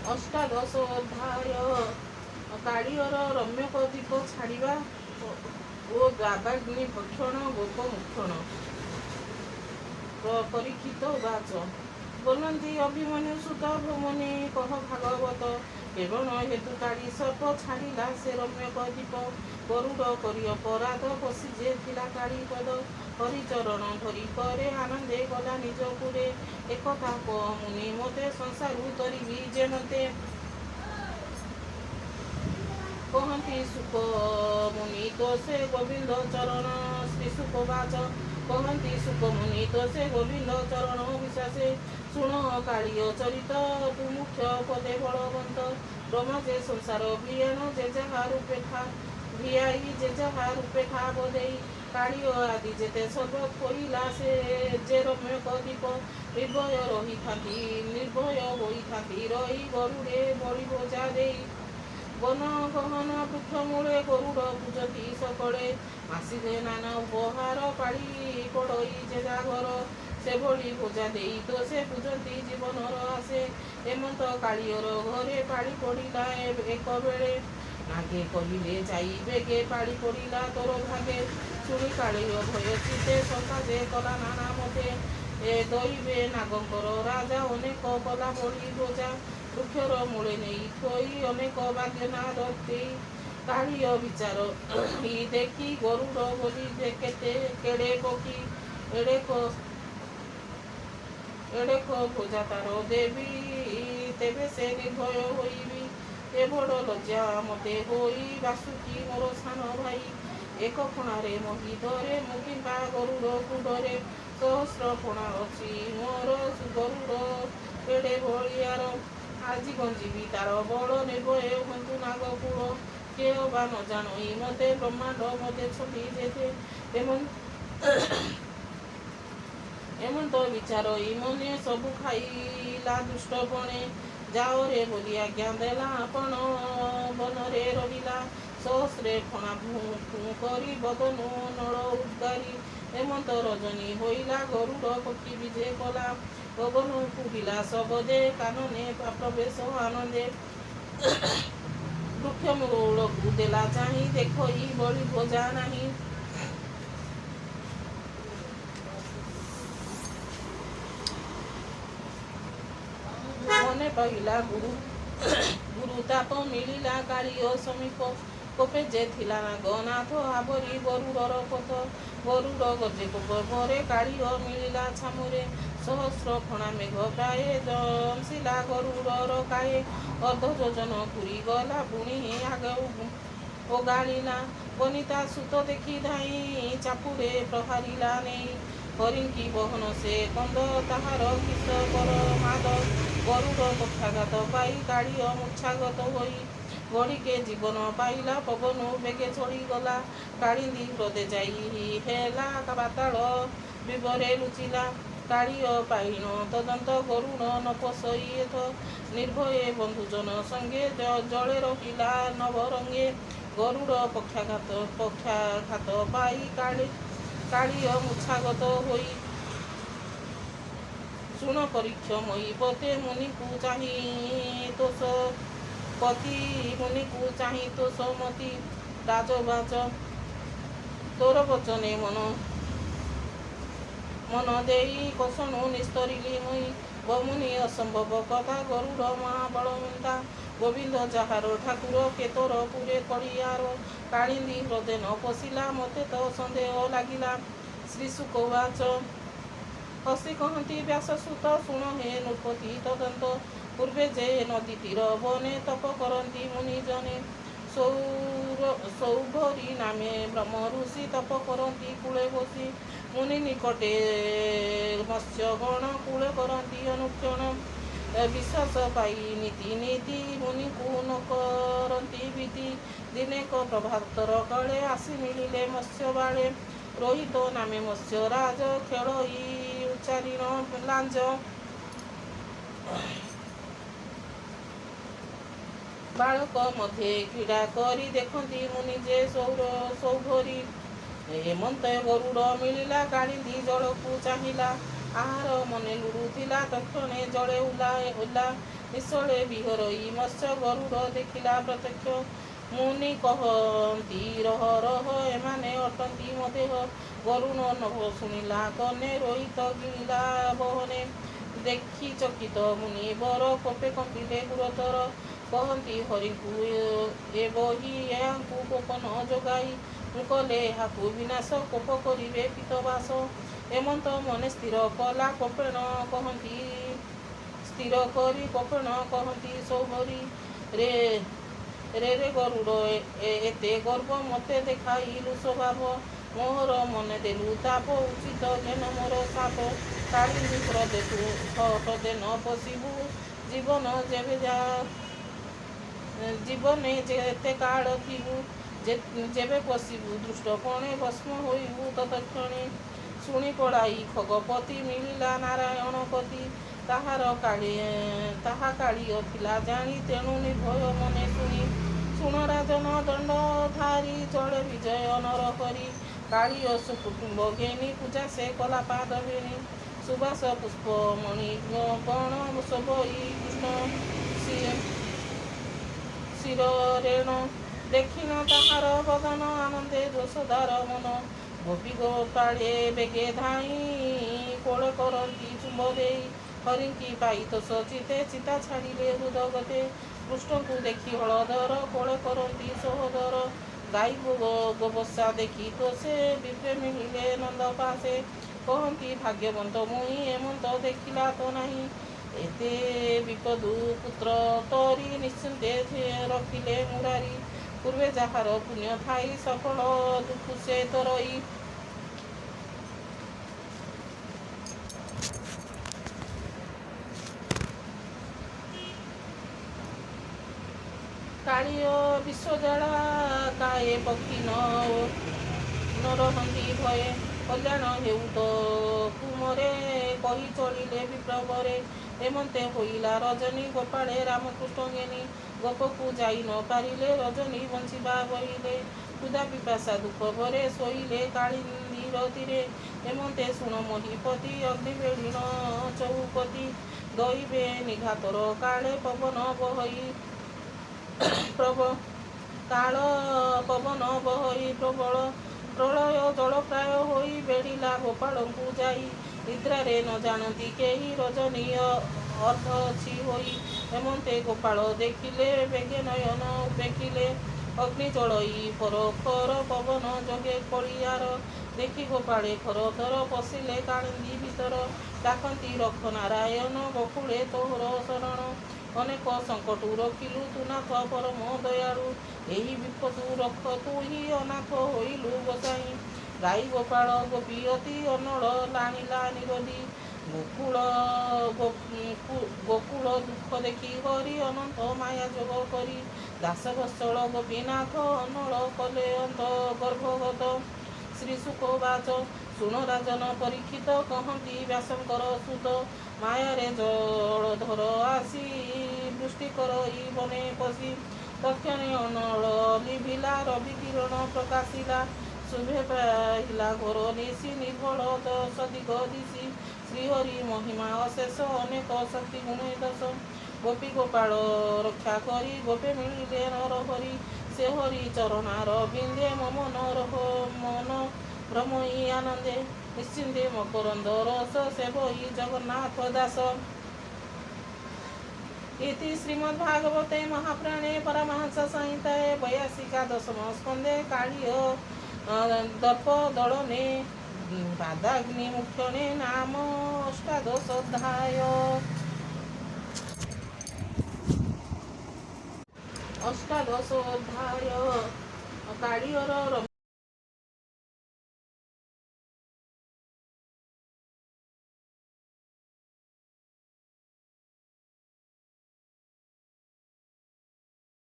ଅଷ୍ଟାଦଶ ଅଧ୍ୟାୟ କାଳିଅର ରମ୍ୟକ ଦୀପ ଛାଡ଼ିବା ଓ ଦାବାଗ୍ନି ଭକ୍ଷଣ ଗୋପ ମୁକ୍ଷଣ। ପରୀକ୍ଷିତ ବାଚ ବୋଲନ୍ତି ଅଭିମନ୍ୟୁ ସୁତ ଭ୍ରମଣୀ କହ ଭାଗବତ କେବଳ ହେତୁ କାଳି ସର୍ପ ଛାଡ଼ିଲା ସେ ରମ୍ୟକ ଦୀପ ଗରୁଡ଼ କରି ଅପରାଧ ବସି ଯେ ଥିଲା କାଳି ପଦ ହରିଚରଣ ଧରି ପରେ ଆନନ୍ଦେ ଗଲା ନିଜକୁରେ ଏକଥା ମୁନି ମୋତେ ସଂସାରୁ ତରିବି ଯେମତେ କହନ୍ତି ସୁକ ମୁନି ତ ସେ ଗୋବିନ୍ଦ ଚରଣ ଶ୍ରୀ ସୁକ ବାଚ କହନ୍ତି ସୁକ ମୁନି ତ ସେ ଗୋବିନ୍ଦ ଚରଣ ବିଶ୍ୱାସେ ଶୁଣ କାଳିୟ ଚରିତ ତୁ ମୁଖ୍ୟ ପଦେ ବଳବନ୍ତ ବ୍ରହ୍ମା ଯେ ସଂସାର ଭିଆଣ ଯେ ଯାହା ରୂପେ ଭିଆଇ ଯେ ଯାହା ରୂପେ ଠାବ ଦେଇ କାଳିୟ ଆଦି ଯେତେ ସର୍ବ ଖୋଇଲା ସେ ଯେ ରମ୍ୟକ ଦୀପ ନିର୍ଭୟ ହୋଇଥାନ୍ତି ରହି ଗରୁଡ଼େ ବଳି ବୋଝା ଦେଇ ବନ ଗହନ ବୃକ୍ଷ ମୂଳେ ଗରୁଡ଼ ପୂଜନ୍ତି ସକଳେ ଆସିବେ ନାନା ଉପହାର ପାଳି ପଡ଼ଇ ଯେ ଘର ସେଭଳି ପୂଜା ଦେଇ ତ ସେ ପୂଜନ୍ତି ଜୀବନର ଆସେ ଏମନ୍ତ କାଳିଅର ଘରେ ପାଳି ପଡ଼ିଲା ଏକ ବେଳେ ନାଗେ କହିଲେ ଯାଇ ବେଗେ ପାଳି ପଡ଼ିଲା ତୋର ଭାଗେ ଶୁଣି କାଳିଅ ଭୟ ଚିତେ ସକାଶେ କଲା ନାନା ମତେ ଦଇବେ ନାଗଙ୍କର ରାଜା ଅନେକ କଲା ବଳି ବୋଝା ବୃକ୍ଷର ମୂଳେ ନେଇ ଥୋଇ ଅନେକ ବାଦ୍ୟନାଦ ଦେଇ କାଳିଅ ବିଚାର ଦେଖି ଗରୁଡ଼ ବୋଲି କେତେ କେଡ଼େ ପକ୍ଷୀ ଏଡ଼େକ ଭୋଜା ତାର ଦେବି ତେବେ ସେ ନିର୍ଭୟ ହୋଇବି ଏ ବଡ଼ ଲଜ୍ଜା ମତେ ହୋଇ ବାସୁକି ମୋର ସାନ ଭାଇ ଏକ ଫଣାରେ ମହି ଧରେ ମୁଁ କିମ୍ବା ଗରୁଡ଼ କୁଣ୍ଡରେ ସହସ୍ର ଫଣା ଅଛି ମୋର ଗରୁଡ଼ ଏଡ଼େ ଭଳିଆର ଆଜି ଗଞ୍ଜିବି ତାର ବଳ ନିର୍ଭୟ ହୁଅନ୍ତୁ ନାଗ କୂଳ କିଏ ବା ନ ଜାଣଇ ମତେ ବ୍ରହ୍ମାଣ୍ଡ ମତେ ଛଟି ଯେତେ ଏମନ୍ତ ବିଚାର ମନେ ସବୁ ଖାଇଲା ଦୁଷ୍ଟପଣେ ଯାଓରେ ବୋଲି ଆଜ୍ଞା ଦେଲା ଆପଣ ବନରେ ରହିଲା ସହସ୍ରେ ଫଣା ଭୂ କରି ବଦନୁ ନଳ ଉଦ୍ଗାରି ଏମନ୍ତ ରଜନୀ ହୋଇଲା ଗରୁଡ଼ ପକ୍ଷୀ ବିଜେ କଲା ପବନ କୁଡ଼ିଲା ସବଦେ କାନନେ ପ୍ରବେଶ ଆନନ୍ଦେ ବୃକ୍ଷ ମୂଳକୁ ଦେଲା ଚାହିଁ ଦେଖଇ ବଳି ଭୋଜା ନାହିଁ ମନେ ପାଇଲା ଗୁରୁ ତାପ ମିଳିଲା କାଳିଅ ସମୀପ କୋପେ ଯେ ଥିଲା ନାଗନାଥ ଆବରି ଗରୁଡ଼ର ପଥ ଗରୁଡ଼ ଗଜେ କୋପରେ କାଳିଅ ମିଳିଲା ଛାମୁରେ ସହସ୍ର ଫଣା ମେଘ ପ୍ରାୟ ଜଂସିଲା ଗରୁଡ଼ର କାଏ ଅର୍ଦ୍ଧ ଯୋଜନ ପୁରୀ ଗଲା ପୁଣି ଆଗ ଓଗାଳିଲା ବନିତା ସୁତ ଦେଖି ଧାଇଁ ଚାପୁଡ଼େ ପ୍ରହାରିଲା ନେଇ ହରିଙ୍କି ବହନ ସେ କନ୍ଦ ତାହାର କିସ ପରମାଦ ଗରୁଡ଼ ପକ୍ଷାଘାତ ପାଇ କାଳିଅ ମୂର୍ଚ୍ଛାଗତ ହୋଇ ଗଡ଼ିକେ ଜୀବନ ପାଇଲା ପବନ ବେଗେ ଛଡ଼ିଗଲା କାଳିନ୍ଦୀ ହ୍ରଦେ ଯାଇ ହେଲା ପାତାଳ ବିବରେ ଲୁଚିଲା କାଳିଅ ପାଇଣ ତଦନ୍ତ ଗରୁଡ଼ ନ ପଶଇ ଏଥ ନିର୍ଭୟେ ବନ୍ଧୁଜନ ସଙ୍ଗେ ଜଳେ ରହିଲା ନବରଙ୍ଗେ ଗରୁଡ଼ ପକ୍ଷାଘାତ ପାଇ କାଳିଅ ମୂର୍ଚ୍ଛାଗତ ହୋଇ ଶୁଣ ପରୀକ୍ଷମୟୀ ପତେ ମୁନିକୁ ଚାହିଁ ତୋଷ ପତି ମୁନିକୁ ଚାହିଁ ତୋଷ ମତି ରାଜବାଚ ତୋର ବଚନେ ମନ ଦେଇ କଷଣୁ ନିସ୍ତରିଲି ମୁଇ ବମୁନି ଅସମ୍ଭବ କଥା ଗରୁଡ଼ ମହାବଳବନ୍ତା ଗୋବିନ୍ଦ ଯାହାର ଠାକୁର କେତର ପୁରେ କଳିଆର କାଳିନ୍ଦୀ ହ୍ରଦେ ନ ପଶିଲା ମୋତେ ତ ସନ୍ଦେହ ଲାଗିଲା ଶ୍ରୀ ସୁକ ବାଚ ହସି କହନ୍ତି ବ୍ୟାସସୁତ ଶୁଣ ହେ ନୃପତି ତଦନ୍ତ ପୂର୍ବେ ଯେ ନଦୀ ତୀର ବନେ ତପ କରନ୍ତି ମୁନି ଜନେ ସୌଭରୀ ନାମେ ବ୍ରହ୍ମ ଋଷି ତପ କରନ୍ତି କୂଳେ ବସି ମୁନି ନିକଟେ ମତ୍ସ୍ୟଗଣ କୂଳେ କରନ୍ତି ଅନୁକ୍ଷଣ ବିଶ୍ୱାସ ପାଇ ନୀତି ନୀତି ମୁନିକୁ ନ କରନ୍ତି ବିଧି ଦିନେକ ପ୍ରଭାତର କାଳେ ଆସି ମିଳିଲେ ମତ୍ସ୍ୟ ବାଳେ ରୋହିତ ନାମେ ମତ୍ସ୍ୟରାଜ ଖେଳଇ ଉଚ୍ଚାରିଣ ଲାଞ୍ଜ ବାଳକ ମଧ୍ୟେ କ୍ରୀଡ଼ା କରି ଦେଖନ୍ତି ମୁନି ଯେ ସୌଭରୀ ହେମନ୍ତ ଗରୁଡ଼ ମିଳିଲା କାଳିନ୍ଦୀ ଜଳକୁ ଚାହିଁଲା ଆହାର ମନେ ଲୁଡ଼ୁଥିଲା ତକ୍ଷଣେ ଜଳେ ଓଲା ନିଶ୍ଚଳେ ବିହରଇ ମତ୍ସ୍ୟ ଗରୁଡ଼ ଦେଖିଲା ପ୍ରତ୍ୟକ୍ଷ ମୁନି କହନ୍ତି ରହ ରହ ଏମାନେ ଅଟନ୍ତି ମୋ ଦେହ ଗରୁଣ ନଭ ଶୁଣିଲା କନେ ରୋହିତ ଗିଳିଲା ବହନେ ଦେଖି ଚକିତ ମୁନି ବର କୋପେ କମ୍ପିଲେ ଗୁରତର କହନ୍ତି ହରିଙ୍କୁ ଏ ବହି ଏହାଙ୍କୁ କୋପ ନ ଯୋଗାଇ କଲେ ଏହାକୁ ବିନାଶ କୋପ କରିବେ ପିତବାସ ଏମନ୍ତ ମନେ ସ୍ଥିର କଲା କୋପେଣ କହନ୍ତି ସ୍ଥିର କରି କୋପେଣ କହନ୍ତି ସୌହରି ରେ ରେ ଗରୁଡ଼ ଏତେ ଗର୍ବ ମୋତେ ଦେଖାଇଲୁ ସ୍ୱଭାବ ମୋହର ମନେ ଦେଲୁ ତାପ ଉଚିତ ଜ୍ଞାନ ମୋର ସାପ କାଳି ମିତ୍ର ଦେଖୁ ହଠଦେ ନ ପଶିବୁ ଜୀବନ ଜୀବନେ ଯେତେ କାଳ ଥିବୁ ଯେବେ ପଶିବୁ ଦୃଷ୍ଟ କଣେ ଭସ୍ମ ହୋଇବୁ ତତକ୍ଷଣେ ଶୁଣି ପଳାଇ ଖଗପତି ମିଳିଲା ନାରାୟଣ ପତି ତାହା କାଳିଅ ଥିଲା ଜାଣି ତେଣୁ ନିର୍ଭୟ ମନେ ଶୁଣ ରାଜନ ଦଣ୍ଡ ଧାରି ଚଳେ ବିଜୟ ନର କରି କାଳିଅ ସୁକୁଟୁମ୍ବ ଘେନି ପୂଜା ସେ କଲା ପାଦ ଘେନି ସୁବାସ ପୁଷ୍ପମଣି ବଣ ଶୋଭଇ କୃଷ୍ଣ ଶିରରେ ଦେଖିନ ତାହାର ବଦନ ଆନନ୍ଦେ ଦୋଷଦାର ମନ ଗୋପୀ ଗୋପାଳେ ବେଗେ ଧାଇଁ କୋଳ କରନ୍ତି ଚୁମ୍ବ ଦେଇ ହରିଙ୍କି ପାଇ ତ ସଚିତେ ଚିତା ଛାଡ଼ିଲେ ହୃଦଗତେ କୃଷ୍ଣଙ୍କୁ ଦେଖି ହଳଧର କୋଳ କରନ୍ତି ସହୋଦର ଗାଈ ଗୋବସା ଦେଖି ତ ସେ ବିପ୍ରେ ମିଳିଲେ ନନ୍ଦ ପାଶେ କହନ୍ତି ଭାଗ୍ୟବନ୍ତ ମୁଇଁ ଏମନ୍ତ ଦେଖିଲା ତ ନାହିଁ ଏତେ ବିପଦୁ ପୁତ୍ର ତରି ନିଶ୍ଚିନ୍ତେ ରଖିଲେ ମୁରାରି ପୂର୍ବେ ଯାହାର ପୁଣ୍ୟ ଥାଇ ସଫଳ ଦୁଃଖ ସେ ତରଇ କାଳିଅ ବିଶ୍ୱଜାଳା କାଏ ପକ୍ଷୀ ନ ରହନ୍ତି ଭଏ କଲ୍ୟାଣ ହେଉ ତ କୁମରେ କହି ଚଳିଲେ ବିପ୍ଳବରେ ଏମନ୍ତେ ହୋଇଲା ରଜନୀ ଗୋପାଳେ ରାମକୃଷ୍ଣ ଜ୍ଞାନୀ ଗୋପକୁ ଯାଇ ନ ପାରିଲେ ରଜନୀ ବଞ୍ଚିବା ବହିଲେ ক্ষুধা পিপাসা দুঃখ ভরে শৈলে কালিন্দীর তীরে এমন্তে শুণ মহিপতি অগ্নিবেড়িণ চৌপতি দইবে নিঘাতর কালে পবন বহই কাল পবন বহই প্রবল প্রলয় জଳ ପ୍ରାୟ ହୋଇ ବେଢ଼ିଲା ଗୋପାଳଙ୍କୁ ଯାଇ ନିଦ୍ରାରେ ନ ଜାଣନ୍ତି କେହି ରଜନୀୟ ଅର୍ଥ ଅଛି ହୋଇ ଏମନ୍ତେ ଗୋପାଳ ଦେଖିଲେ ବେଗେ ନୟନ ଦେଖିଲେ ଅଗ୍ନି ଜଳଇ ପରଖର ପବନ ଯୋଗେ କଳିଆର ଦେଖି ଗୋପାଳେ ଖରଥର ପଶିଲେ କାଳିନ୍ଦୀ ଭିତର ଡାକନ୍ତି ରଖ ନାରାୟଣ ବକୁଳେ ତୋର ଶରଣ ଅନେକ ସଙ୍କଟୁ ରଖିଲୁ ତୁ ନାଥ ପରମ ଦୟାଳୁ ଏହି ବିପଦୁ ରଖ ତୁ ହିଁ ଅନାଥ ହୋଇଲୁ ଗୋସାଇଁ ଗାଈ ଗୋପାଳ ଗୋପୀ ଅତି ଅନଳ ଲାଣିଲା ନିରୋଧୀ ଗୋକୁଳ ଦୁଃଖ ଦେଖି ହରି ଅନନ୍ତ ମାୟା ଯୋଗ କରି ଦାସ ବତ୍ସଳ ଗୋପୀନାଥ ଅନଳ କଲେ ଅନ୍ତ ଗର୍ଭଗତ ଶ୍ରୀ ସୁଖବାଚ ଶୁଣ ରାଜନ ପରୀକ୍ଷିତ କହନ୍ତି ବ୍ୟାସଙ୍କର ସୁତ ମାୟାରେ ଜଳଧର ଆସି ବୃଷ୍ଟି କରଇ ବନେ ପଶି ତକ୍ଷଣେ ଅନଳ ଲିଭିଲା ରବି କିରଣ ପ୍ରକାଶିଲା ଶୁଭେ ପାଇଲା ଘୋର ନିଶି ନିର୍ଭଳ ସଦିଗ ଦିଶି ଶ୍ରୀହରି ମହିମା ଅଶେଷ ଅନେକ ଶକ୍ତି ଗୁଣେ ଦଶ ଗୋପୀ ଗୋପାଳ ରକ୍ଷା କରି ଗୋପେ ମିଳିଲେ ନର ହରି ସେ ହରି ଚରଣାର ବିନ୍ଦେ ମମ ମନ ଭ୍ରମଇ ଆନନ୍ଦେ ନିଶ୍ଚିନ୍ଦେ ମକରନ୍ଦ ରସ ସେବଇ ଜଗନ୍ନାଥ ଦାସ इति श्रीमद्भागवते महापुराणे परमहंस संहिताये 82 दशम स्कंदे काळीय दर्प दळने बादाग्नि मुख्यने नाम अष्टादशोऽध्याय काळीयर